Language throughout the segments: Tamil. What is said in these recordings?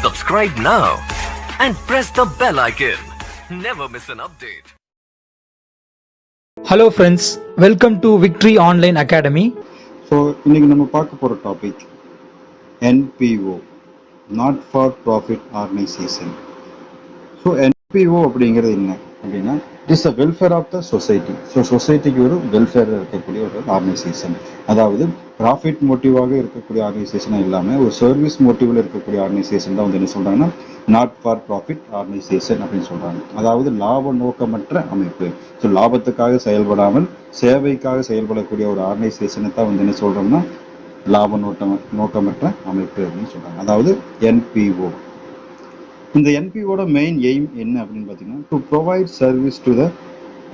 Subscribe now and press the bell icon. Never miss an update. Hello friends, welcome to Victory Online Academy. So இன்றைக்கி நம்ம பார்க்க போகிற topic NPO, not for profit organisation. So NPO அப்படிங்கிறது என்ன அப்படின்னா, it is a welfare of the society. So சொசைட்டிக்கு ஒரு வெல்ஃபேர் இருக்கக்கூடிய ஒரு ஆர்கனைசேஷன். அதாவது ப்ராஃபிட் மோட்டிவாக இருக்கக்கூடிய ஆர்கனைசேஷனாக இல்லாமல் ஒரு சர்வீஸ் மோட்டிவில் இருக்கக்கூடிய ஆர்கனைசேஷன் தான் வந்து என்ன சொல்கிறாங்கன்னா நாட் ஃபார் ப்ராஃபிட் ஆர்கனைசேஷன் அப்படின்னு சொல்கிறாங்க. அதாவது லாப நோக்கமற்ற அமைப்பு. ஸோ லாபத்துக்காக செயல்படாமல் சேவைக்காக செயல்படக்கூடிய ஒரு ஆர்கனைசேஷனை தான் வந்து என்ன சொல்கிறோம்னா லாப நோக்கமற்ற அமைப்பு அப்படின்னு சொல்கிறாங்க. அதாவது NPO. இந்த NPOட மெயின் எய்ம் என்ன அப்படின்னு பார்த்தீங்கன்னா, to provide service to the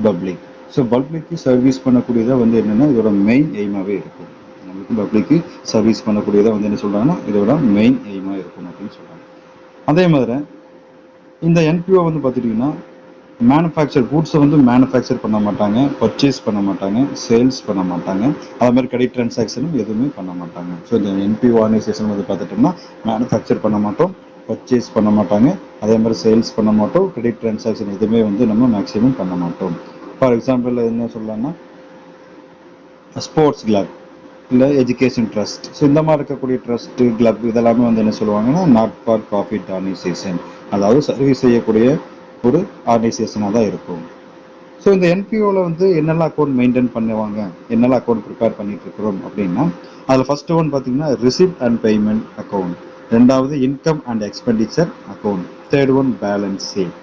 public. So பப்ளிக்கு சர்வீஸ் பண்ணக்கூடியதாக வந்து என்னென்னா இதோட மெயின் எய்மாகவே இருக்கும். நம்மளுக்கு பப்ளிக்கு சர்வீஸ் பண்ணக்கூடியதாக வந்து என்ன சொல்கிறாங்கன்னா இதோட மெயின் எய்மாக இருக்கும் அப்படின்னு சொல்கிறாங்க. அதே மாதிரி இந்த NPO வந்து பார்த்துட்டிங்கன்னா கூட்ஸை வந்து மேனுஃபேக்சர் பண்ண மாட்டாங்க, பர்ச்சேஸ் பண்ண மாட்டாங்க, சேல்ஸ் பண்ண மாட்டாங்க, அதே மாதிரி கிரெடிட் டிரான்சாக்ஷனும் எதுவுமே பண்ண மாட்டாங்க. ஸோ இந்த NPO ஆர்கனைசேஷன் வந்து பார்த்துட்டோம்னா மேனுஃபேக்சர் பண்ண மாட்டோம், பர்ச்சேஸ் பண்ண மாட்டாங்க, அதே மாதிரி சேல்ஸ் பண்ண மாட்டோம், கிரெடிட் டிரான்சாக்ஷன் எதுவுமே வந்து நம்ம மேக்ஸிமம் பண்ண மாட்டோம். ஃபார் எக்ஸாம்பிள் என்ன சொல்லலாம்னா ஸ்போர்ட்ஸ் கிளப் இல்லை எஜுகேஷன் ட்ரஸ்ட். ஸோ இந்த மாதிரி இருக்கக்கூடிய ட்ரஸ்ட்டு கிளப் இதெல்லாமே வந்து என்ன சொல்லுவாங்கன்னா நாட் ஃபார் ப்ராஃபிட் ஆர்கனைசேஷன், அதாவது சர்வீஸ் செய்யக்கூடிய ஒரு ஆர்கனைசேஷனாக தான் இருக்கும். ஸோ இந்த NPOவில் வந்து என்னெல்லாம் அக்கௌண்ட் மெயின்டைன் பண்ணுவாங்க, என்னெல்லாம் அக்கௌண்ட் ப்ரிப்பேர் பண்ணிட்டு இருக்கிறோம் அப்படின்னா, அதில் ஃபர்ஸ்ட் ஒன் பார்த்தீங்கன்னா ரிசிப்ட் அண்ட் பேமெண்ட் அக்கௌண்ட், ரெண்டாவது income and expenditure account, third one balance sheet.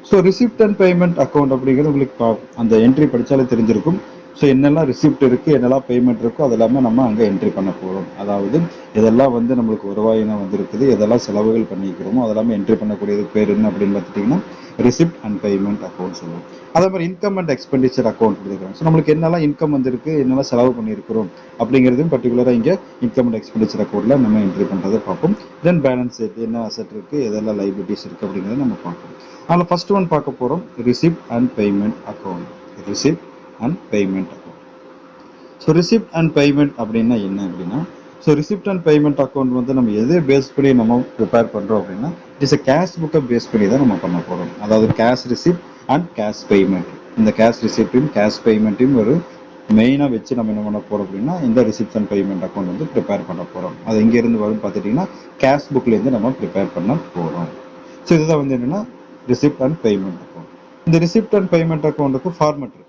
So receipt and payment account அப்படிங்கிறது உங்களுக்கு அந்த என்ட்ரி படித்தாலே தெரிஞ்சிருக்கும். ஸோ என்னெல்லாம் ரிசிப்ட் இருக்குது, என்னெல்லாம் பேமெண்ட் இருக்கோ அதெல்லாமே நம்ம அங்கே என்ட்ரி பண்ண போகிறோம். அதாவது இதெல்லாம் வந்து நம்மளுக்கு வருவாயினா வந்துருக்குது, எதெல்லாம் செலவுகள் பண்ணிக்கிறோமோ அதெல்லாமே என்ட்ரி பண்ணக்கூடியது பேர் என்ன அப்படின்னு பார்த்துட்டிங்கன்னா ரிசிப்ட் அண்ட் பேமெண்ட் அக்கௌண்ட் சொல்லுவோம். அதே மாதிரி இன்கம் அண்ட் எக்ஸ்பெண்டிச்சர் அக்கௌண்ட் கொடுத்துருக்கோம். ஸோ நம்மளுக்கு என்னெல்லாம் இன்கம் வந்திருக்கு, என்னெல்லாம் செலவு பண்ணியிருக்கிறோம் அப்படிங்கிறதும் பர்டிகுலராக இங்கே இன்கம் அண்ட் எக்ஸ்பெண்டிச்சர் அக்கௌண்ட்டில் நம்ம என்ட்ரி பண்ணுறதை பார்ப்போம். தென் பேலன்ஸ் ஷீட், என்ன அசெட் இருக்குது, எதெல்லாம் லைபிலிட்டிஸ் இருக்குது அப்படிங்கிறத நம்ம பார்ப்போம். அதில் ஃபர்ஸ்ட் ஒன் பார்க்க போகிறோம் receipt and payment account. Receipt and payment account. So receipt and payment அப்படின்னா என்ன அப்படின்னா, so receipt and payment account வந்து நம்ம எதை பேஸ் பண்ணி நம்ம ப்ரிப்பேர் பண்ணுறோம் அப்படின்னா, இட் இஸ் கேஷ் புக்கை பேஸ் பண்ணி தான் நம்ம பண்ண போகிறோம். அதாவது cash receipt and cash payment. இந்த கேஷ் ரிசிப்டையும் கேஷ் பேமெண்ட்டையும் ஒரு மெயினாக வச்சு நம்ம என்ன பண்ண போகிறோம் அப்படின்னா இந்த ரிசிப்ட் அண்ட் பேமெண்ட் அக்கௌண்ட் வந்து ப்ரிப்பேர் பண்ண போகிறோம். அது எங்கேருந்து வரும் பார்த்துட்டிங்கன்னா கேஷ் புக்லேருந்து நம்ம ப்ரிப்பேர் பண்ண போகிறோம். ஸோ இதுதான் வந்து என்னென்னா ரிசிப்ட் அண்ட் பேமெண்ட் அக்கௌண்ட். இந்த ரிசிப்ட் அண்ட் பேமெண்ட் அக்கௌண்ட்டுக்கு ஃபார்மெட் இருக்குது.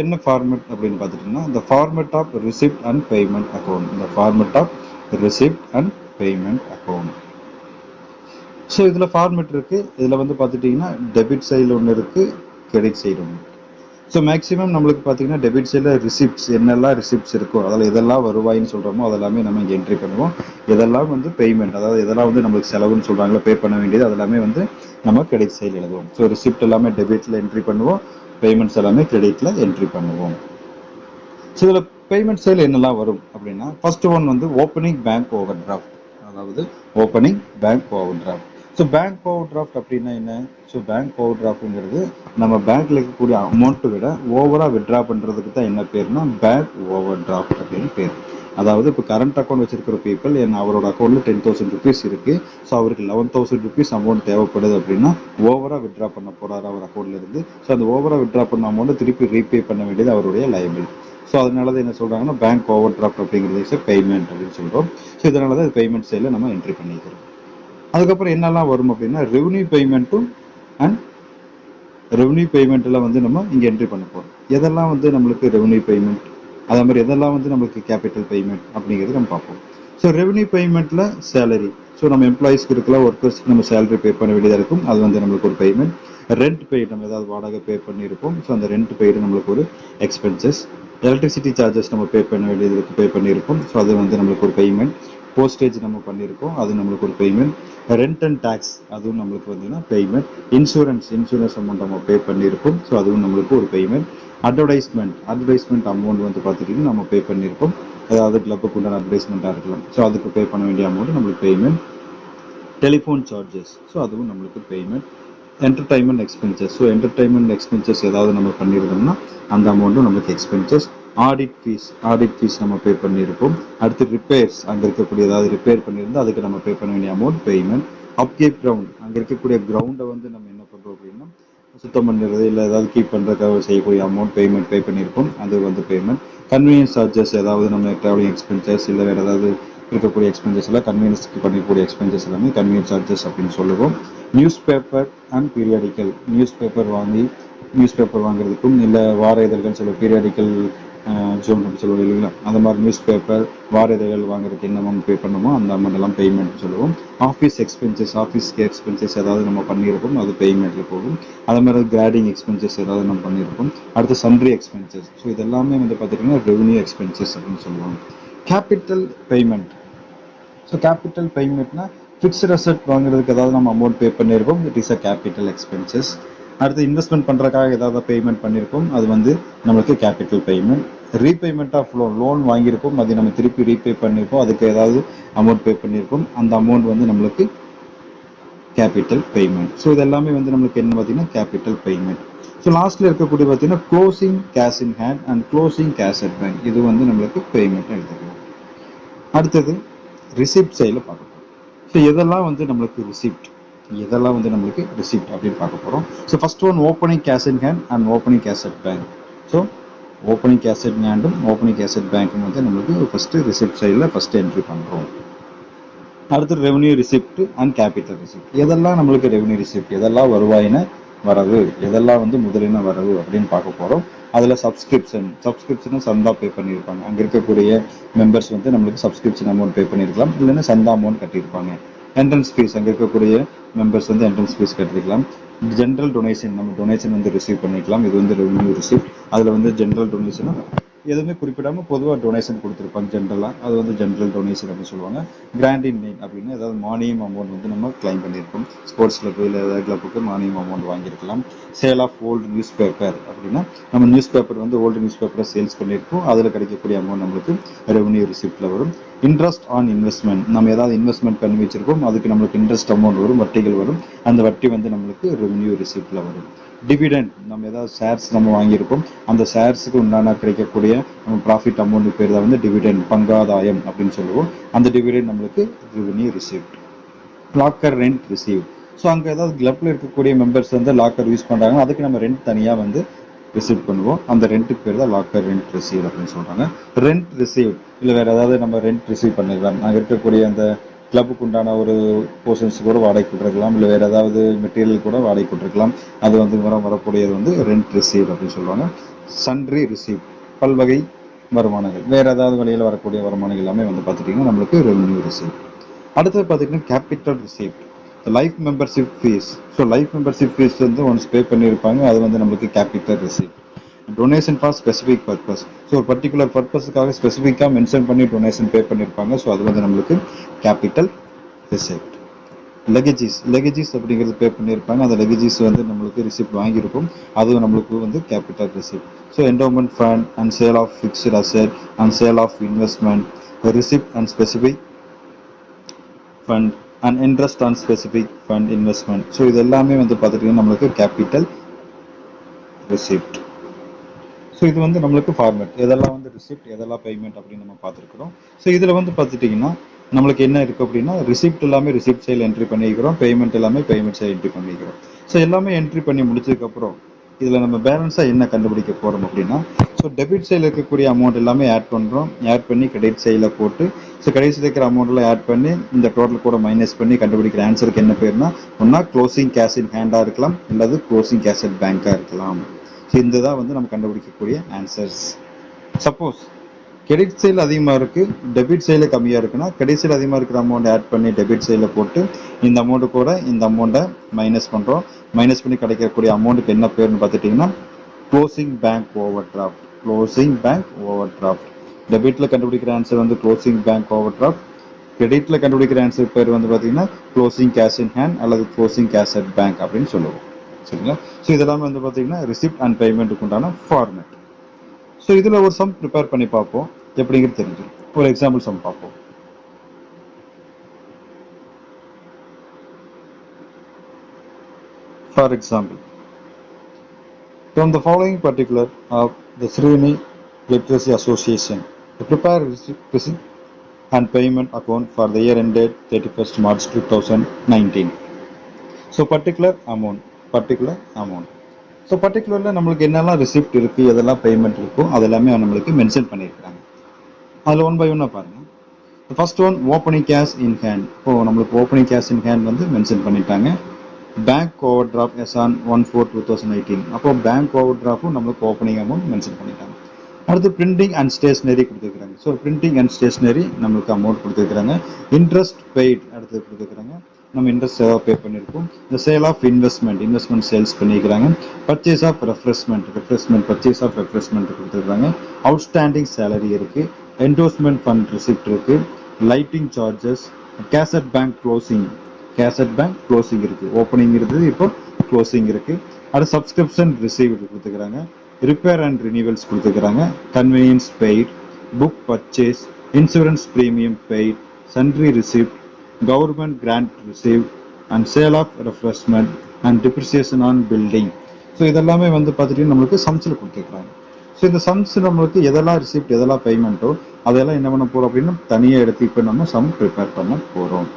என்ன ஃபார்மெட் அப்படின்னு பார்த்துட்டிங்கன்னா இந்த format of receipt and payment account. இந்த format of receipt and payment account. So இதில் ஃபார்மெட் இருக்குது. இதில் வந்து பார்த்துட்டிங்கன்னா டெபிட் சைடில் ஒன்று இருக்குது, கிரெடிட் சைடு ஒன்று. ஸோ மேக்ஸிமம் நம்மளுக்கு பார்த்தீங்கன்னா டெபிட் சைடில் ரிசிப்ட்ஸ் என்னெல்லாம் ரிசிப்ட்ஸ் இருக்கோ அதில் எதெல்லாம் வருவாயின்னு சொல்கிறோமோ அதெல்லாமே நம்ம இங்கே என்ட்ரி பண்ணுவோம். இதெல்லாம் வந்து பேமெண்ட், அதாவது இதெல்லாம் வந்து நம்மளுக்கு செலவுன்னு சொல்கிறாங்களோ பே பண்ண வேண்டியது அதெல்லாமே வந்து நம்ம கிரெடிட் சைடில் எழுதுவோம். ஸோ ரிசிப்ட் எல்லாமே டெபிட்டில் என்ட்ரி பண்ணுவோம், பேமெண்ட்ஸ் எல்லாமே கிரெடிட்டில் என்ட்ரி பண்ணுவோம். ஸோ இதில் பேமெண்ட் சைடில் என்னெல்லாம் வரும் அப்படின்னா ஃபர்ஸ்ட் ஒன் வந்து ஓப்பனிங் பேங்க் ஓவர் டிராஃப்ட். அதாவது opening bank over draft. So bank over draft அப்படின்னா என்ன? ஸோ பேங்க் ஓவர் டிராஃப்ட்ங்கிறது நம்ம பேங்க்ல இருக்கக்கூடிய அமௌண்ட்டை விட ஓவராக விட்ரா பண்ணுறதுக்கு தான் என்ன பேர்னா பேங்க் ஓவர் டிராஃப்ட் அப்படின்னு பேர். அதாவது இப்போ கரண்ட் அக்கௌண்ட் வச்சிருக்கிற பீப்புள் அவரோட அக்கௌண்ட்ல 10,000 rupees இருக்கு. ஸோ அவருக்கு 11,000 rupees அமௌண்ட் தேவைப்படுது அப்படின்னா ஓவரா விட்ரா பண்ண போறாரு அவர் அக்கௌண்ட்ல இருந்து. ஸோ அந்த ஓவரா விட்ரா பண்ண அமௌண்ட் திருப்பி ரீபே பண்ண வேண்டியது அவருடைய லைபிள். ஸோ அதனால தான் என்ன சொல்றாங்கன்னா பேங்க் ஓவர் டிராஃப்ட் அப்படிங்கிறது பேமெண்ட் அப்படின்னு சொல்றோம். ஸோ இதனால தான் பேமெண்ட் சைடில் நம்ம என்ட்ரி பண்ணிக்கிறோம். அதுக்கப்புறம் என்னெல்லாம் வரும் அப்படின்னா ரெவன்யூ பேமெண்ட்டும் அண்ட் ரெவன்யூ பேமெண்ட்டில் வந்து நம்ம இங்கே என்ட்ரி பண்ண போகிறோம். எதெல்லாம் வந்து நம்மளுக்கு ரெவன்யூ பேமெண்ட், அதே மாதிரி எதெல்லாம் வந்து நம்மளுக்கு கேபிட்டல் பேமெண்ட் அப்படிங்கிறது நம்ம பார்ப்போம். ஸோ ரெவன்யூ பேமெண்ட்டில் சேலரி. ஸோ நம்ம எம்ப்ளாயிஸ்க்கு இருக்கல ஒர்க்கர்ஸ்க்கு நம்ம சேலரி பே பண்ண வேண்டியதாக இருக்கும், அது வந்து நம்மளுக்கு ஒரு பேமெண்ட். ரெண்ட் பெய்டு, நம்ம ஏதாவது வாடகை பே பண்ணியிருப்போம், ஸோ அந்த ரெண்ட் பெய்டு நம்மளுக்கு ஒரு எக்ஸ்பென்சஸ். எலக்ட்ரிசிட்டி சார்ஜஸ் நம்ம பே பண்ண வேண்டியதுக்கு பே பண்ணியிருப்போம், ஸோ அது வந்து நம்மளுக்கு ஒரு பேமெண்ட். போஸ்டேஜ் நம்ம பண்ணியிருக்கோம், அது நம்மளுக்கு ஒரு பேமெண்ட். ரெண்ட் அண்ட் டேக்ஸ் அதுவும் நம்மளுக்கு பார்த்தீங்கன்னா பேமெண்ட். இன்சூரன்ஸ் அமௌண்ட் நம்ம பே பண்ணியிருப்போம், ஸோ அதுவும் நம்மளுக்கு ஒரு பேமெண்ட். அட்வர்டைஸ்மெண்ட் அமௌண்ட் வந்து பார்த்துட்டிங்கன்னா நம்ம பே பண்ணியிருப்போம், அதாவது கிளப்புக்கு உண்டான அட்வர்டைஸ்மெண்ட்டாக இருக்கலாம், ஸோ அதுக்கு பே பண்ண வேண்டிய அமௌண்ட் நம்மளுக்கு பேமெண்ட். டெலிஃபோன் சார்ஜஸ், ஸோ அதுவும் நம்மளுக்கு payment. Entertainment expenses, so entertainment expenses ஏதாவது நம்ம பண்ணியிருந்தோம்னா அந்த அமௌண்ட்டும் நம்மளுக்கு எக்ஸ்பென்சஸ். ஆடிட் ஃபீஸ் நம்ம பே பண்ணியிருப்போம். அடுத்து ரிப்பேர்ஸ், அங்கே இருக்கக்கூடிய ஏதாவது ரிப்பேர் பண்ணியிருந்தா அதுக்கு நம்ம பே பண்ண வேண்டிய அமௌண்ட் பேமெண்ட். அப்கேப் கிரவுண்ட், அங்கே இருக்கக்கூடிய கிரவுண்டை வந்து நம்ம என்ன பண்ணுறோம் அப்படின்னா சுத்தம் பண்ணுறது இல்லை ஏதாவது கீப் பண்ணுறதுக்காக செய்யக்கூடிய அமௌண்ட் பேமெண்ட் பே பண்ணியிருப்போம், அது வந்து பேமெண்ட். கன்வீனியன்ஸ் சார்ஜஸ், ஏதாவது நம்ம ட்ராவலிங் எக்ஸ்பென்சஸ் இல்லை வேறு ஏதாவது இருக்கக்கூடிய எக்ஸ்பென்சஸ் எல்லாம் கன்வீனியன்ஸ்க்கு பண்ணக்கூடிய எக்ஸ்பென்சஸ் எல்லாமே கன்வீனியன்ஸ் சார்ஜஸ் அப்படின்னு சொல்லுவோம். News paper and periodical, news paper வாங்குறதுக்கும் இல்லை வார இதழ்கள் சில பீரியாடிக்கல் ஜோன் அப்படி சொல்லுவோம் இல்லைங்களா, அந்த மாதிரி நியூஸ் பேப்பர் வார இதழ்கள் வாங்குறதுக்கு என்ன அமௌண்ட் பே பண்ணுமோ அந்த அமௌண்ட் எல்லாம் பேமெண்ட் சொல்லுவோம். ஆஃபீஸ்க்கு எக்ஸ்பென்சஸ் ஏதாவது நம்ம பண்ணியிருப்போம், அது பேமெண்ட்டில் போகும். அதே மாதிரி கிராடிங் எக்ஸ்பென்சஸ் ஏதாவது நம்ம பண்ணியிருப்போம். அடுத்து சன்ட்ரி எக்ஸ்பென்சஸ். ஸோ இதெல்லாமே வந்து பார்த்துட்டிங்கன்னா ரெவன்யூ எக்ஸ்பென்சஸ் அப்படின்னு சொல்லுவாங்க. Capital payment. ஸோ கேபிட்டல் பேமெண்ட்னா ஃபிக்ஸ்டு அசெட் வாங்குறதுக்கு ஏதாவது நம்ம அமௌண்ட் பே பண்ணியிருப்போம், it is a capital expenses. அடுத்து இன்வெஸ்ட்மெண்ட் பண்ணுறதுக்காக ஏதாவது பேமெண்ட் பண்ணியிருப்போம், அது வந்து நம்மளுக்கு capital payment. Repayment of loan வாங்கியிருப்போம், அது நம்ம திருப்பி ரீபே பண்ணியிருப்போம், அதுக்கு ஏதாவது அமௌண்ட் பே பண்ணியிருப்போம், அந்த அமௌண்ட் வந்து நம்மளுக்கு கேபிட்டல் பேமெண்ட். ஸோ இது எல்லாமே வந்து நம்மளுக்கு என்ன பார்த்தீங்கன்னா கேபிட்டல் பேமெண்ட். ஸோ லாஸ்ட்டில் இருக்கக்கூடிய பார்த்தீங்கன்னா closing cash in hand and closing cash at bank, இது வந்து நம்மளுக்கு பேமெண்ட் எடுத்துக்கலாம். அடுத்தது ரிசிப்ட் சைடில் பார்க்க போகிறோம். ஸோ இதெல்லாம் வந்து நம்மளுக்கு ரிசிப்ட் அப்படின்னு பார்க்க போகிறோம். So first one opening cash in hand and opening cash at bank. So opening cash in ஹேண்டும் ஓப்பனிங் கேஷ் அட் பேங்க்கும் வந்து நம்மளுக்கு ஃபஸ்ட்டு ரிசிப்ட் சைடில் ஃபஸ்ட்டு என்ட்ரி பண்ணுறோம். அடுத்து revenue receipt and capital receipt. எதெல்லாம் நம்மளுக்கு ரெவன்யூ ரிசிப்ட், எதெல்லாம் வருவாயின வரவு, எதெல்லாம் வந்து முதலின வரவு அப்படின்னு பார்க்க போகிறோம். அதில் சப்ஸ்கிரிப்ஷனும் சந்தா பே பண்ணியிருப்பாங்க. அங்கே இருக்கக்கூடிய மெம்பர்ஸ் வந்து நம்மளுக்கு சப்ஸ்கிரிப்ஷன் அமௌண்ட் பே பண்ணியிருக்கலாம், இல்லைன்னா சந்தா அமௌண்ட் கட்டியிருப்பாங்க. என்ட்ரன்ஸ் ஃபீஸ், அங்கே இருக்கக்கூடிய மெம்பர்ஸ் வந்து என்ட்ரன்ஸ் ஃபீஸ் கட்டிருக்கலாம். ஜென்ரல் டொனேஷன், நம்ம டொனேஷன் வந்து ரிசீவ் பண்ணிக்கலாம், இது வந்து ரெவன்யூ ரிசிப்ட். அதில் வந்து ஜென்ரல் டொனேஷனும் எதுவுமே குறிப்பிடாமல் பொதுவாக டொனேஷன் கொடுத்துருப்பாங்க ஜென்ரலாக, அது வந்து ஜென்ரல் டொனேஷன் அப்படின்னு சொல்லுவாங்க. கிராண்ட் இன் நெயின் அப்படின்னா ஏதாவது மானியம் அமௌண்ட் வந்து நம்ம கிளைம் பண்ணியிருக்கோம், ஸ்போர்ட்ஸ் கிளப்பு இல்லை ஏதாவது கிளப்புக்கு மானியம் அமௌண்ட் வாங்கியிருக்கலாம். Sale of old news paper அப்படின்னா நம்ம நியூஸ் பேப்பர் வந்து ஓல்டு நியூஸ் பேப்பரை சேல்ஸ் பண்ணியிருக்கோம், அதில் கிடைக்கக்கூடிய அமௌண்ட் நம்மளுக்கு ரெவன்யூ ரிசிப்டில் வரும். இன்ட்ரெஸ்ட் ஆன் இன்வெஸ்ட்மெண்ட், நம்ம ஏதாவது இன்வெஸ்ட்மெண்ட் பண்ணி வச்சிருக்கோம், அதுக்கு நம்மளுக்கு இன்ட்ரெஸ்ட் அமௌண்ட் வரும், வட்டிகள் வரும், அந்த வட்டி வந்து நம்மளுக்கு ரெவன்யூ ரிசிப்டில் வரும். டிவிடெண்ட், நம்ம ஏதாவது ஷேர்ஸ் நம்ம வாங்கியிருப்போம், அந்த ஷேர்ஸுக்கு உண்டான கிடைக்கக்கூடிய நம்ம ப்ராஃபிட் அமௌண்ட் பேர் தான் வந்து டிவிடெண்ட், பங்காதாயம் அப்படின்னு சொல்லுவோம். அந்த டிவிடெண்ட் நம்மளுக்கு revenue receipt. Locker rent receive. So அங்கே ஏதாவது கிளப்பில் இருக்கக்கூடிய மெம்பர்ஸ் வந்து லாக்கர் யூஸ் பண்ணுறாங்க, அதுக்கு நம்ம ரெண்ட் தனியாக வந்து ரிசீவ் பண்ணுவோம், அந்த ரெண்ட்டுக்கு பேர் தான் லாக்கர் ரெண்ட் ரிசீவ் அப்படின்னு சொல்கிறாங்க. ரெண்ட் ரிசீவ் இல்லை வேறு ஏதாவது நம்ம ரெண்ட் ரிசீவ் பண்ணிக்கலாம், அங்கே இருக்கக்கூடிய அந்த கிளப்புக்கு உண்டான ஒரு போர்ஷன்ஸ் கூட வாடகை கொடுத்துருக்கலாம், இல்லை வேறு ஏதாவது மெட்டீரியல் கூட வாடகை கொடுத்துருக்கலாம், அது வந்து வரக்கூடியது வந்து ரெண்ட் ரிசீவ் அப்படின்னு சொல்லுவாங்க. சன்ட்ரி ரிசீவ், பல்வகை வருமானங்கள், வேறு ஏதாவது வழியில் வரக்கூடிய வருமானங்கள் எல்லாமே வந்து பார்த்துட்டிங்கன்னா நம்மளுக்கு ரெவன்யூ ரிசீவ். அடுத்தது பார்த்திங்கன்னா capital receive, life membership fees. So life membership fees வந்து ஒன்ஸ் பே பண்ணியிருப்பாங்க, அது வந்து நம்மளுக்கு capital receive. Donation for specific purpose, so ஒரு பர்டிகுலர் பர்பஸுக்காக ஸ்பெசிஃபிக்காக மென்ஷன் பண்ணி டொனேஷன் பே பண்ணியிருப்பாங்க, ஸோ அது வந்து நம்மளுக்கு கேபிட்டல் ரிசிப்ட். லெகேஜஸ் அப்படிங்கிறது பே பண்ணியிருப்பாங்க, அந்த லெகேஜஸ் வந்து நம்மளுக்கு ரிசிப்ட் வாங்கியிருக்கும், அதுவும் நம்மளுக்கு வந்து capital receipt. So endowment fund and sale of fixed asset and sale of investment, receipt and specific fund and interest on specific fund investment. So இது எல்லாமே வந்து பார்த்துட்டிங்கன்னா நம்மளுக்கு கேபிட்டல் ரிசிப்ட். ஸோ இது வந்து நம்மளுக்கு ஃபார்மேட், எதெல்லாம் வந்து ரிசிப்ட் எதெல்லாம் பேமெண்ட் அப்படின்னு நம்ம பார்த்துருக்குறோம். ஸோ இதில் வந்து பார்த்துட்டிங்கன்னா நம்மளுக்கு என்ன இருக்குது அப்படின்னா ரிசிப்ட் எல்லாமே ரிசிப்ட் சைடில் என்ட்ரி பண்ணிக்கிறோம், பேமெண்ட் எல்லாமே பேமெண்ட் சைடு என்ட்ரி பண்ணிக்கிறோம். ஸோ எல்லாமே என்ட்ரி பண்ணி முடிச்சதுக்கப்புறம் இதில் நம்ம பேலன்ஸாக என்ன கண்டுபிடிக்க போகிறோம் அப்படின்னா, ஸோ டெபிட் சைடில் இருக்கக்கூடிய அமௌண்ட் எல்லாமே ஆட் பண்ணுறோம், ஆட் பண்ணி கிரெடிட் சைடில் போட்டு, ஸோ கடைசியில் இருக்கிற அமௌண்ட்டில் ஆட் பண்ணி இந்த டோட்டல் கூட மைனஸ் பண்ணி கண்டுபிடிக்கிற ஆன்சருக்கு என்ன பேர்னா, ஒன்றா க்ளோசிங் கேஷ் இன் ஹேண்டாக இருக்கலாம், அல்லது க்ளோசிங் கேஷ் அட் பேங்காக இருக்கலாம். இந்த தான் வந்து நம்ம கண்டுபிடிக்கக்கூடிய ஆன்சர்ஸ். சப்போஸ் கிரெடிட் சைடில் அதிகமாக இருக்குது, டெபிட் சைடில் கம்மியாக இருக்குன்னா கிரெடிட் சைடில் அதிகமாக இருக்கிற அமௌண்ட் ஆட் பண்ணி டெபிட் சைடில் போட்டு இந்த அமௌண்ட்டு கூட இந்த அமௌண்ட்டை மைனஸ் பண்ணுறோம். மைனஸ் பண்ணி கிடைக்கக்கூடிய அமௌண்ட்டுக்கு என்ன பேர்னு பார்த்துட்டிங்கன்னா க்ளோசிங் பேங்க் ஓவர் டிராஃப்ட். டெபிட்டில் கண்டுபிடிக்கிற ஆன்சர் வந்து க்ளோசிங் பேங்க் ஓவர் டிராஃப்ட், கிரெடிட்டில் கண்டுபிடிக்கிற ஆன்சர் பேர் வந்து பார்த்தீங்கன்னா க்ளோசிங் கேஷ் இன் ஹேண்ட் அல்லது க்ளோசிங் கேஷ் அட் பேங்க் அப்படின்னு சொல்லுவோம். சரிங்களா? ஸோ இதெல்லாமே வந்து பார்த்தீங்கன்னா ரிசிப்ட் அண்ட் பேமெண்ட்டுக்கு உண்டான ஃபார்மேட். ஸோ இதில் ஒரு சம் ப்ரிப்பேர் பண்ணி பார்ப்போம், எப்படிங்கிறது தெரிஞ்சிடும். ஒரு எக்ஸாம்பிள் சம் பார்ப்போம். For example, from the following particular of the Srini Literacy Association to prepare receipt and payment account for the year ended 31st March 2019. So particular amount so பர்டிகுலரில் நம்மளுக்கு என்னெல்லாம் ரிசிப்ட் இருக்குது எதெல்லாம் பேமெண்ட் இருக்கோ அதெல்லாமே நம்மளுக்கு மென்ஷன் பண்ணியிருக்காங்க. அதில் ஒன் பை ஒன்னாக பாருங்கள். First one opening cash in hand. இப்போது நம்மளுக்கு ஓப்பனிங் கேஷ் இன் ஹேண்ட் வந்து மென்ஷன் பண்ணிட்டாங்க. Bank over draft as on 1/4/2018. அப்போது பேங்க் ஓவர் டிராஃப்டும் நம்மளுக்கு ஓப்பனிங் அமௌண்ட் மென்ஷன் பண்ணிட்டாங்க. அடுத்து பிரிண்டிங் அண்ட் ஸ்டேஷனரி கொடுத்துருக்காங்க. ஸோ பிரிண்டிங் அண்ட் ஸ்டேஷனரி நம்மளுக்கு அமௌண்ட் கொடுத்துருக்காங்க. இன்ட்ரெஸ்ட் பெய்ட் அடுத்து கொடுத்துருக்காங்க. நம்ம இன்ட்ரெஸ்ட் ஏதாவது பே பண்ணியிருக்கோம். இந்த சேல் ஆஃப் இன்வெஸ்ட்மெண்ட் சேல்ஸ் பண்ணிக்கிறாங்க. Purchase of refreshment purchase of refreshment கொடுத்துருக்காங்க. அவுட்ஸ்டாண்டிங் சேலரி இருக்குது. என்டோர்ஸ்மெண்ட் ஃபண்ட் ரிசிப்ட் இருக்குது. Lighting charges, cash at bank closing இருக்குது. ஓப்பனிங் இருக்குது, இப்போ க்ளோசிங் இருக்குது. அடுத்து சப்ஸ்கிரிப்ஷன் ரிசீவ்டு கொடுத்துருக்காங்க. ரிப்பேர் அண்ட் ரினிவல்ஸ் கொடுத்துருக்காங்க. Convenience paid, book purchase, insurance premium paid, sundry receipt, government grant receive and sale of refreshment and depreciation on building. So இதெல்லாமே வந்து பார்த்துட்டு நம்மளுக்கு சம்ஸில் கொடுத்துருக்காங்க. ஸோ இந்த சம்ஸ் நம்மளுக்கு எதெல்லாம் ரிசிப்ட் எதெல்லாம் பேமெண்ட்டோ அதெல்லாம் என்ன பண்ண போகிறோம் அப்படின்னா தனியாக எடுத்து இப்போ நம்ம சம் ப்ரிப்பேர் பண்ண போகிறோம்.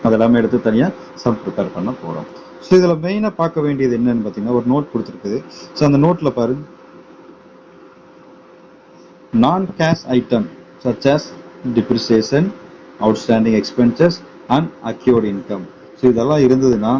அதெல்லாமே எடுத்து தனியாக சம் ப்ரிப்பேர் பண்ண போகிறோம். ஸோ இதில் மெயினாக பார்க்க வேண்டியது என்னன்னு பார்த்தீங்கன்னா ஒரு நோட் கொடுத்துருக்குது. ஸோ அந்த நோட்டில் பாரு, நான் cash item such as depreciation, outstanding expenses and acquired income. So இதெல்லாம் இருந்ததுன்னா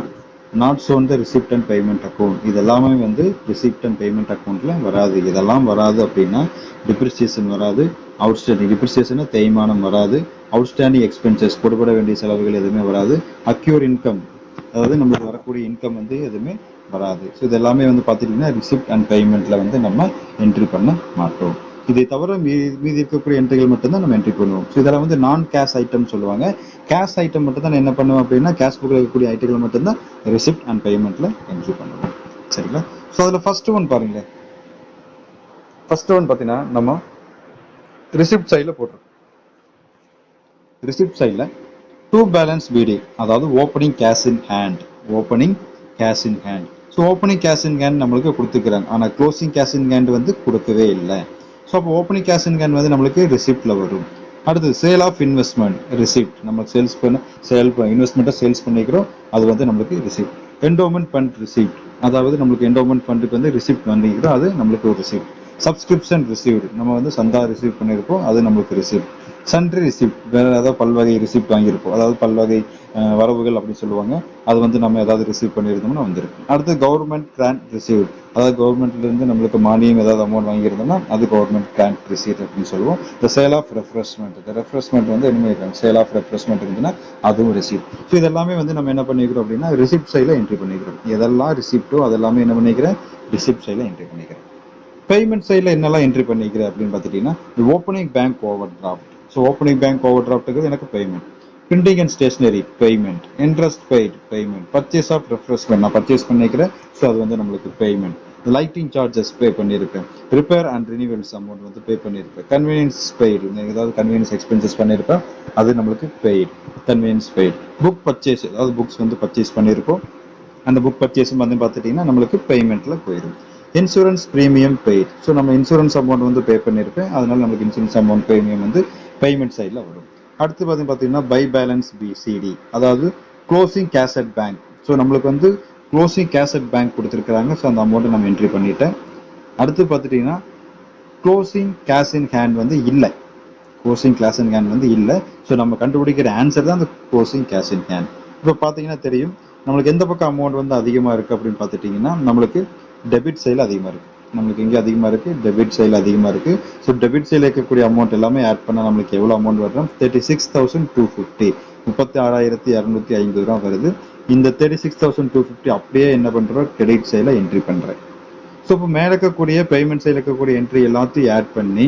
not shown the receipt and payment account. இதெல்லாமே வந்து ரிசிப்ட் அண்ட் பேமெண்ட் அக்கௌண்ட்டில் வராது. இதெல்லாம் வராது அப்படின்னா டிப்ரிசியேஷன் வராது, அவுட்ஸ்டாண்டிங் டிப்ரிசியேஷன் தேய்மானம் வராது, அவுட்ஸ்டாண்டிங் எக்ஸ்பென்சஸ் கொடுபட வேண்டிய செலவுகள் எதுவுமே வராது, அக்யூர் இன்கம் அதாவது நம்மளுக்கு வரக்கூடிய இன்கம் வந்து எதுவுமே வராது. ஸோ இது எல்லாமே வந்து பார்த்துட்டிங்கன்னா ரிசிப்ட் அண்ட் பேமெண்ட்டில் வந்து நம்ம என்ட்ரி பண்ண மாட்டோம். இதை தவிர மீதி இருக்கக்கூடிய என்ட்ரிகள் மட்டும்தான் நம்ம என்ட்ரி பண்ணுவோம். ஸோ இதெல்லாம் வந்து நான் கேஷ் ஐட்டம் சொல்லுவாங்க. கேஷ் ஐட்டம் மட்டும் தான் என்ன பண்ணுவோம் அப்படின்னா கேஷ் புக்கில் இருக்கக்கூடிய ஐட்டங்கள் மட்டும்தான் ரிசிப்ட் அண்ட் பேமெண்ட்டில் என்ட்ரி பண்ணுவோம். சரிங்களா? ஸோ அதில் ஃபர்ஸ்ட் ஒன் பாருங்களேன். ஃபர்ஸ்ட் ஒன் பார்த்தீங்கன்னா நம்ம ரிசிப்ட் சைடில் போட்டிருக்கோம். ரிசிப்ட் சைடில் டூ பேலன்ஸ் பிடி அதாவது opening cash in hand. So opening cash in hand நம்மளுக்கு கொடுத்துக்கிறாங்க. ஆனால் க்ளோசிங் கேஷ் இன் ஹேண்ட் வந்து கொடுக்கவே இல்லை. ஸோ அப்போ ஓப்பனிங் கேஷ் இன் ஹேண்ட் வந்து நம்மளுக்கு ரிசிப்டில் வரும். அடுத்து சேல் ஆஃப் இன்வெஸ்ட்மெண்ட் ரிசிப்ட். நம்ம இன்வெஸ்ட்மெண்ட்டை சேல்ஸ் பண்ணிக்கிறோம், அது வந்து நம்மளுக்கு ரிசிப்ட். என்டோமெண்ட் ஃபண்ட் ரிசிப்ட் அதாவது நம்மளுக்கு என்டோமெண்ட் ஃபண்டுக்கு வந்து ரிசிப்ட் பண்ணிக்கிறோம், அது நம்மளுக்கு ஒரு ரிசிப்ட். சப்ஸ்கிரிப்ஷன் ரிசீவ்டு நம்ம வந்து சந்தா ரிசீவ் பண்ணியிருப்போம், அது நம்மளுக்கு ரிசிப்ட். சன்ட்ரி ரிசிப்ட் வேறு ஏதாவது பல்வகை ரிசிப்ட் வாங்கியிருப்போம், அதாவது பல்வகை வரவுகள் அப்படின்னு சொல்லுவாங்க, அது வந்து நம்ம ஏதாவது ரிசீவ் பண்ணியிருந்தோம்னா வந்துருக்கு. அடுத்து கவர்மெண்ட் கிராண்ட் ரிசீவ்ட் அதாவது கவர்மெண்ட்லேருந்து நம்மளுக்கு மானியம் ஏதாவது அமௌண்ட் வாங்கியிருந்தோம்னா அது கவர்மெண்ட் கிராண்ட் ரிசீவ்ட் அப்படின்னு சொல்லுவோம். இந்த சேல் ஆஃப் ரெஃப்ரெஷ்மெண்ட் வந்து என்ன பண்ணியிருக்காங்க, சேல் ஆஃப் ரெஃப்ரெஷ்மெண்ட் இருந்துன்னா அதுவும் ரிசிப்ட். ஸோ இதெல்லாமே வந்து நம்ம என்ன பண்ணிக்கிறோம் அப்படின்னா ரிசிப்ட் சைடில் என்ட்ரி பண்ணிக்கிறோம். எதெல்லாம் ரிசிப்ட்டோ அதெல்லாமே என்ன பண்ணிக்கிறேன் ரிசிப்ட் சைடில் என்ட்ரி பண்ணிக்கிறேன். பேமெண்ட் சைடில் என்னெல்லாம் என்ட்ரி பண்ணிக்கிறேன் அப்படின்னு பார்த்துட்டிங்கன்னா opening bank over draft. So opening bank over டிராஃப்ட்டுக்கு எனக்கு payment. Printing and stationery payment. Interest paid payment. Purchase of refreshment நான் பர்ச்சேஸ் பண்ணிக்கிறேன், ஸோ அது வந்து நம்மளுக்கு பேமெண்ட். லைட்டிங் சார்ஜஸ் பே பண்ணியிருப்பேன். ரிப்பேர் அண்ட் ரினிவல்ஸ் அமௌண்ட் வந்து பே பண்ணியிருப்பேன். கன்வீனியன்ஸ் பெய்டு ஏதாவது கன்வீனியன்ஸ் எக்ஸ்பென்சஸ் பண்ணியிருப்பேன், அது நம்மளுக்கு paid, convenience paid. Book purchase அதாவது புக்ஸ் வந்து பர்ச்சேஸ் பண்ணியிருப்போம், அந்த புக் பர்ச்சேஸும் வந்து பார்த்துட்டிங்கன்னா நம்மளுக்கு பேமெண்ட்டில் போயிடும். Insurance premium paid. ஸோ நம்ம இன்சூரன்ஸ் அமௌண்ட் வந்து பே பண்ணியிருப்பேன், அதனால நம்மளுக்கு இன்சூரன்ஸ் அமௌண்ட் ப்ரீமியம் வந்து பேமெண்ட் சைடில் வரும். அடுத்து பார்த்தீங்கன்னா பை பேலன்ஸ் பிசிடி அதாவது closing cash at bank. So நம்மளுக்கு வந்து க்ளோசிங் கேஷ் அட் பேங்க் கொடுத்துருக்குறாங்க, ஸோ அந்த அமௌண்ட்டை நம்ம என்ட்ரி பண்ணிட்டேன். அடுத்து பார்த்துட்டிங்கன்னா க்ளோசிங் கேஷ் இன் ஹேண்ட் வந்து இல்லை. ஸோ நம்ம கண்டுபிடிக்கிற ஆன்சர் தான் அந்த க்ளோசிங் கேஷ் இன் ஹேண்ட். இப்போ பார்த்தீங்கன்னா தெரியும் நம்மளுக்கு எந்த பக்கம் அமௌண்ட் வந்து அதிகமாக இருக்குது அப்படின்னு பார்த்துட்டிங்கன்னா நம்மளுக்கு டெபிட் சைடில் அதிகமாக இருக்குது. நம்மளுக்கு எங்கே அதிகமாக இருக்குது, டெபிட் சைடில் அதிகமாக இருக்குது. ஸோ டெபிட் சைடில் இருக்கக்கூடிய அமௌண்ட் எல்லாமே ஆட் பண்ணால் நம்மளுக்கு எவ்வளோ அமௌண்ட் வரும், 36,250 36,250 ரூபா வருது. இந்த 36,250 அப்படியே என்ன பண்ணுறோம் கிரெடிட் சைடில் என்ட்ரி பண்ணுறேன். ஸோ இப்போ மேலே இருக்கக்கூடிய பேமெண்ட் சைடில் இருக்கக்கூடிய என்ட்ரி எல்லாத்தையும் ஆட் பண்ணி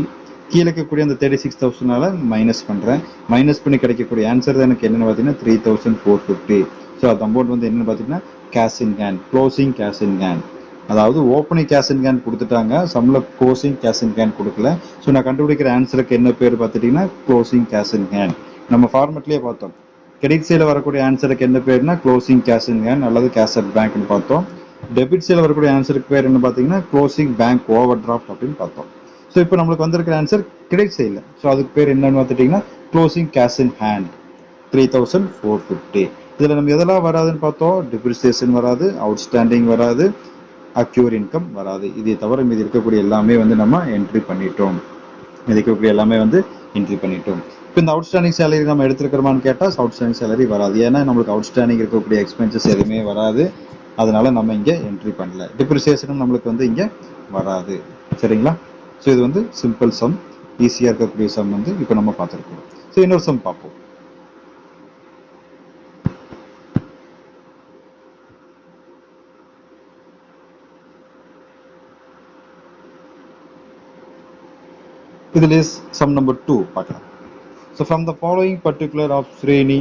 கீழே இருக்கக்கூடிய அந்த 36,000 மைனஸ் பண்ணுறேன். மைனஸ் பண்ணி கிடைக்கக்கூடிய ஆன்சர் தான் எனக்கு என்னென்னு பார்த்தீங்கன்னா 3,450. ஸோ அந்த அமௌண்ட் வந்து என்னென்னு பார்த்தீங்கன்னா cash in hand, closing cash in hand. அதாவது ஓப்பனிங் கேஷ் இன் ஹேண்ட் கொடுத்துட்டாங்க, சம்மில் க்ளோசிங் கேஷ் இன் ஹேண்ட் கொடுக்கல. ஸோ நான் கண்டுபிடிக்கிற ஆன்சருக்கு என்ன பேர் பார்த்துட்டிங்கன்னா க்ளோசிங் கேஷ் இன் ஹேண்ட். நம்ம ஃபார்மெட்லேயே பார்த்தோம் கிரெடிட் சைடில் வரக்கூடிய ஆன்சருக்கு என்ன பேர்னா க்ளோசிங் கேஷ் இன் ஹேண்ட் அல்லது கேஷ் அட் பேங்க்னு பார்த்தோம். டெபிட் சைடில் வரக்கூடிய ஆன்சருக்கு பேர் என்ன பார்த்தீங்கன்னா க்ளோசிங் பேங்க் ஓவர் டிராஃப்ட் அப்படின்னு பார்த்தோம். ஸோ இப்போ நம்மளுக்கு வந்திருக்கிற ஆன்சர் கிரெடிட் சைடில். ஸோ அதுக்கு பேர் என்னன்னு பார்த்துட்டிங்கன்னா க்ளோசிங் கேஷ் இன் ஹேண்ட் 3450. இதில் நம்ம எதெல்லாம் வராதுன்னு பார்த்தோம், டிப்ரிசியேஷன் வராது, அவுட்ஸ்டாண்டிங் வராது, அக்யூர் இன்கம் வராது. இதை தவிர மீது இருக்கக்கூடிய எல்லாமே வந்து நம்ம என்ட்ரி பண்ணிட்டோம். இருக்கக்கூடிய எல்லாமே வந்து என்ட்ரி பண்ணிட்டோம். இப்போ இந்த அவுட்ஸ்டாண்டிங் சேலரி நம்ம எடுத்துருக்கிறோமான்னு கேட்டால் அவுட்ஸ்டாண்டிங் சேலரி வராது. ஏன்னா நம்மளுக்கு அவுட்ஸ்டாண்டிங் இருக்கக்கூடிய எக்ஸ்பென்சஸ் எதுவுமே வராது. அதனால நம்ம இங்கே என்ட்ரி பண்ணல. டிப்ரிசியேஷனும் நம்மளுக்கு வந்து இங்கே வராது. சரிங்களா? ஸோ இது வந்து சிம்பிள் சம், ஈஸியாக இருக்கக்கூடிய சம் வந்து இப்போ நம்ம பார்த்துருக்கோம். ஸோ இன்னொரு சம் பார்ப்போம். This is sum number 2 பார்க்கலாம். So from the following particular of Sreni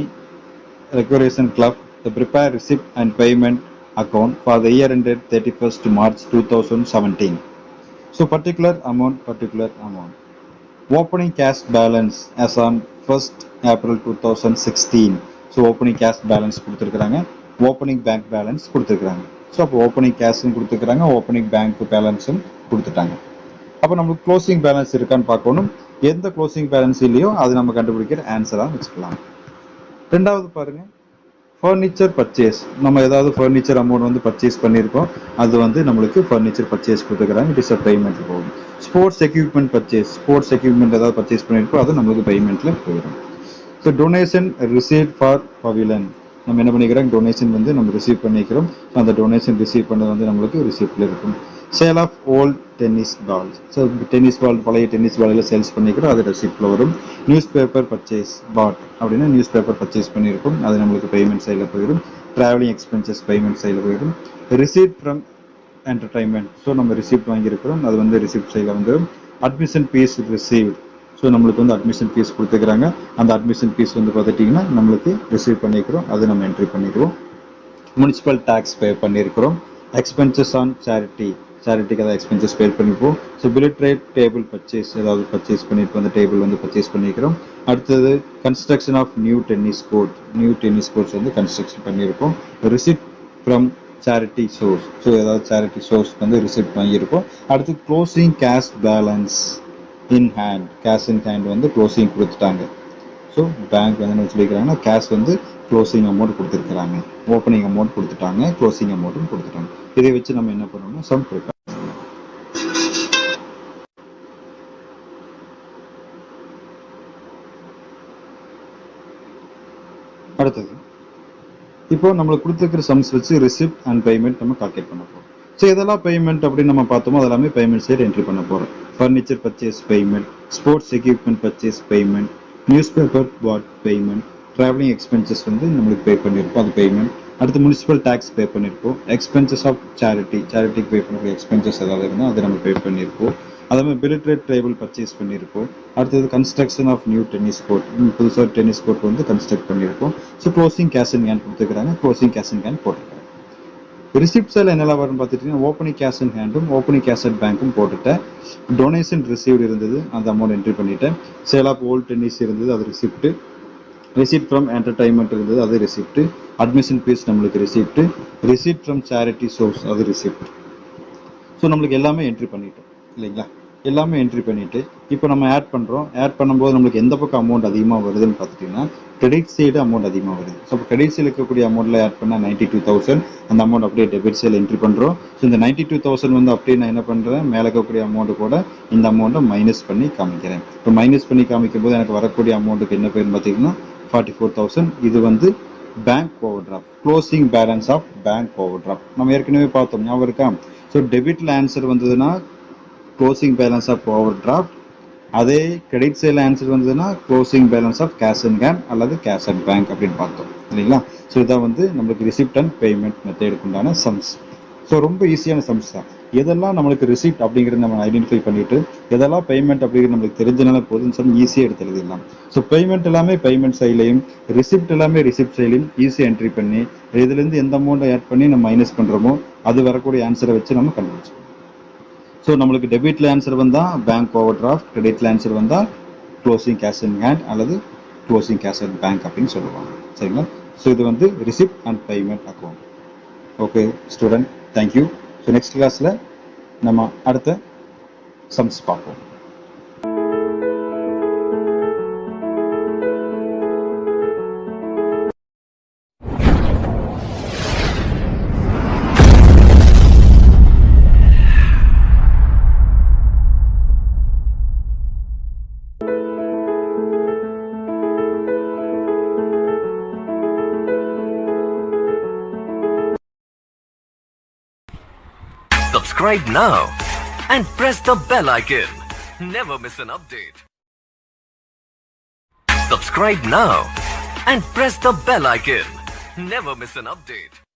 Recreation Club, the prepare receipt and payment account for the year ended 31st March 2017. So particular amount. Opening cash balance as on 1st April 2016. So opening cash balance கொடுத்திருக்காங்க, opening bank balance கொடுத்திருக்காங்க. So அப்போ opening cash கொடுத்திருக்காங்க, opening bank balance கொடுத்துட்டாங்க. அப்போ நம்மளுக்கு க்ளோசிங் பேலன்ஸ் இருக்கான்னு பார்க்கணும். எந்த க்ளோசிங் பேலன்ஸ் இல்லையோ அது நம்ம கண்டுபிடிக்கிற ஆன்சராக வச்சுக்கலாம். ரெண்டாவது பாருங்க, ஃபர்னிச்சர் பர்ச்சேஸ். நம்ம ஏதாவது ஃபர்னிச்சர் அமௌண்ட் வந்து பர்ச்சேஸ் பண்ணியிருக்கோம், அது வந்து நம்மளுக்கு ஃபர்னிச்சர் பர்ச்சேஸ் கொடுத்துக்கிறாங்க, இட் இஸ் அ பேமெண்ட் போகும். Sports equipment purchase, sports equipment ஏதாவது பர்ச்சேஸ் பண்ணியிருக்கோம், அது நம்மளுக்கு பேமெண்ட்ல போயிடும். So donation receive for pavilion, நம்ம என்ன பண்ணிக்கிறோம், டொனேஷன் வந்து நம்ம ரிசீவ் பண்ணிக்கிறோம். அந்த டொனேஷன் ரிசீவ் பண்ணது வந்து நம்மளுக்கு ரிசிப்ட்ல இருக்கும். Sale of old tennis ball, so tennis ball, பழைய டென்னிஸ் பாலில் சேல்ஸ் பண்ணிக்கிறோம், அது ரெசிப்ட்ல வரும். நியூஸ் பேப்பர் பர்ச்சேஸ் பாட் அப்படின்னா நியூஸ் பேப்பர் பர்ச்சேஸ் பண்ணியிருக்கும், அது நம்மளுக்கு பேமெண்ட் சைடில் போயிடும். டிராவலிங் எக்ஸ்பென்சஸ் பேமெண்ட் சைடில் போயிடும். ரிசீப்ட் ஃப்ரம் என்டர்டைன்மெண்ட், ஸோ நம்ம ரிசிப்ட் வாங்கியிருக்கிறோம், அது வந்து ரிசிப்ட் சைடில் வந்துடும். அட்மிஷன் ஃபீஸ் ரிசீவ்ட், ஸோ நம்மளுக்கு வந்து அட்மிஷன் ஃபீஸ் கொடுத்துக்கிறாங்க, அந்த அட்மிஷன் ஃபீஸ் வந்து பார்த்துட்டிங்கன்னா நம்மளுக்கு ரிசீவ் பண்ணிக்கிறோம், அது நம்ம என்ட்ரி பண்ணிடுவோம். முனிசிபல் டேக்ஸ் பே பண்ணியிருக்கிறோம். எக்ஸ்பென்சஸ் ஆன் சேரிட்டி, சேரிட்டிக்கு ஏதாவது எக்ஸ்பென்சஸ் பே பண்ணிப்போம். So billiard table purchase, ஏதாவது பர்ச்சேஸ் பண்ணியிருப்போம், அந்த டேபிள் வந்து பர்ச்சேஸ் பண்ணிக்கிறோம். அடுத்தது construction of new tennis courts வந்து கன்ஸ்ட்ரக்ஷன் பண்ணியிருப்போம். Receipt from charity source, so ஏதாவது சேரிட்டி சோர்ஸ் வந்து ரிசிப்ட் வாங்கியிருப்போம். அடுத்து closing cash balance in hand, cash in hand வந்து க்ளோசிங் கொடுத்துட்டாங்க. ஸோ பேங்க் வந்து என்ன சொல்லிக்கிறாங்கன்னா கேஷ் வந்து க்ளோசிங் அமௌண்ட் கொடுத்துருக்குறாங்க, ஓப்பனிங் அமௌண்ட் கொடுத்துட்டாங்க, க்ளோசிங் அமௌண்ட்டும் கொடுத்துட்டாங்க. இதை வச்சு நம்ம என்ன பண்ணணும்னா சம் ப்ரிப்பேர். அடுத்தது இப்போ நம்மளுக்கு கொடுத்துருக்கிற சம்ஸ் வச்சு ரிசிப்ட் அண்ட் பேமெண்ட் நம்ம கால்குலேட் பண்ண போகிறோம். ஸோ இதெல்லாம் பேமெண்ட் அப்படின்னு நம்ம பார்த்தோமோ அதெல்லாமே பேமெண்ட் சைடு என்ட்ரி பண்ண போகிறோம். Furniture purchase payment, sports equipment purchase payment, news paper paid payment, travelling expenses வந்து நம்மளுக்கு பே பண்ணியிருப்போம், அது பேமெண்ட். அடுத்து முனிசிபல் டேக்ஸ் பே பண்ணியிருப்போம். எக்ஸ்பென்சஸ் ஆஃப் சேரிட்டிக்கு பே பண்ணக்கூடிய எக்ஸ்பென்சஸ் ஏதாவது இருந்தால் அதை நம்ம பே பண்ணியிருப்போம். அதே மாதிரி பில்ட் ரேட் டேபிள் பர்ச்சேஸ் பண்ணியிருப்போம். அடுத்தது construction of new tennis court, புதுசாக டென்னிஸ் கோர்ட் வந்து கன்ஸ்ட்ரக்ட் பண்ணியிருப்போம். So closing cash in hand கொடுத்துருக்காங்க, க்ளோசிங் கேஷ் இன் ஹேண்ட் போட்டுருக்காங்க. ரிசிப்ட்ஸில் என்னெல்லாம் வரும்னு பார்த்துட்டிங்கன்னா ஓப்பனிங் கேஷ் இன் ஹேண்டும் ஓப்பனிங் கேஷ் அட் பேங்க்கும் போட்டுட்டேன். டொனேஷன் ரிசீவ்டு இருந்தது, அந்த அமௌண்ட் என்ட்ரி பண்ணிட்டேன். சேல் ஆஃப் ஓல்ட் டென்னிஸ் இருந்தது, அது ரிசிப்ட்டு. ரிசிப்ட் ஃப்ரம் என்டர்டைன்மெண்ட் இருந்தது, அது ரிசிப்ட். அட்மிஷன் ஃபீஸ் நம்மளுக்கு receipt. Receipt from charity source, அது ரிசிப்ட். ஸோ நம்மளுக்கு எல்லாமே என்ட்ரி பண்ணிட்டோம் இல்லைங்களா, எல்லாமே என்ட்ரி பண்ணிட்டு இப்போ நம்ம ஆட் பண்ணுறோம். ஆட் பண்ணும்போது நம்மளுக்கு எந்த பக்கம் அமௌண்ட் அதிகமாக வருதுன்னு பார்த்துட்டிங்கன்னா கிரெடிட் சைடு அமௌண்ட் அதிகமாக வருது. ஸோ இப்போ கிரெடிட் சைடு இருக்கக்கூடிய அமௌண்ட்டில் ஆட் பண்ணால் 92,000, அந்த அமௌண்ட் அப்படியே டெபிட் சைடில் என்ட்ரி பண்ணுறோம். ஸோ இந்த 92,000 வந்து அப்படியே நான் என்ன பண்ணுறேன், மேலே இருக்கக்கூடிய அமௌண்ட்டு கூட இந்த அமௌண்ட்டை மைனஸ் பண்ணி காமிக்கிறேன். இப்போ மைனஸ் பண்ணி காமிக்கும் போது எனக்கு வரக்கூடிய அமௌண்ட்டுக்கு என்ன பேருன்னு பார்த்தீங்கன்னா 44,000. இது வந்து bank over draft, closing balance of bank over draft. நம்ம ஏற்கனவே பார்த்தோம், ஞாபகம் இருக்கா? ஸோ டெபிட்ல ஆன்சர் வந்ததுன்னா closing balance of overdraft, அதே கிரெடிட் சைடில் ஆன்சர் வந்ததுன்னா closing balance of cash in hand அல்லது கேஷ் அட் பேங்க் அப்படின்னு பார்த்தோம் இல்லைங்களா. ஸோ இதான் வந்து நம்மளுக்கு ரிசிப்ட் அண்ட் பேமெண்ட் மெத்தேடுக்கு உண்டான சம்ஸ். ஸோ ரொம்ப ஈஸியான சம்ஸ் தான். எதெல்லாம் நம்மளுக்கு ரிசிப்ட் அப்படிங்கிறது நம்ம ஐடென்டிஃபை பண்ணிட்டு எதெல்லாம் பேமெண்ட் அப்படிங்கிறது நம்மளுக்கு தெரிஞ்சனால போதும் சொல்லி ஈஸியாக எடுத்து எழுதிடலாம். ஸோ பேமெண்ட் எல்லாமே பேமெண்ட் சைட்லையும், ரிசிப்ட் எல்லாமே ரிசிப்ட் சைட்லையும் ஈஸியாக என்ட்ரி பண்ணி இதுலேருந்து எந்த அமௌண்ட்டை ஆட் பண்ணி நம்ம மைனஸ் பண்ணுறோமோ அது வரக்கூடிய ஆன்சரை வச்சு நம்ம கண்டுபிடிச்சோம். ஸோ நம்மளுக்கு டெபிட்ல ஆன்சர் வந்தால் பேங்க் ஓவர் டிராஃப்ட், கிரெடிட்ல ஆன்சர் வந்தால் க்ளோசிங் கேஷ் இன் ஹேண்ட் அல்லது க்ளோசிங் கேஷ் அட் பேங்க் அப்படின்னு சொல்லுவாங்க சரிங்களா. ஸோ இது வந்து receipt and payment account. Okay student, thank you. So next கிளாஸில் நம்ம அடுத்த சம்ஸ் பார்ப்போம். Subscribe now and press the bell icon. Never miss an update. Subscribe now and press the bell icon. Never miss an update.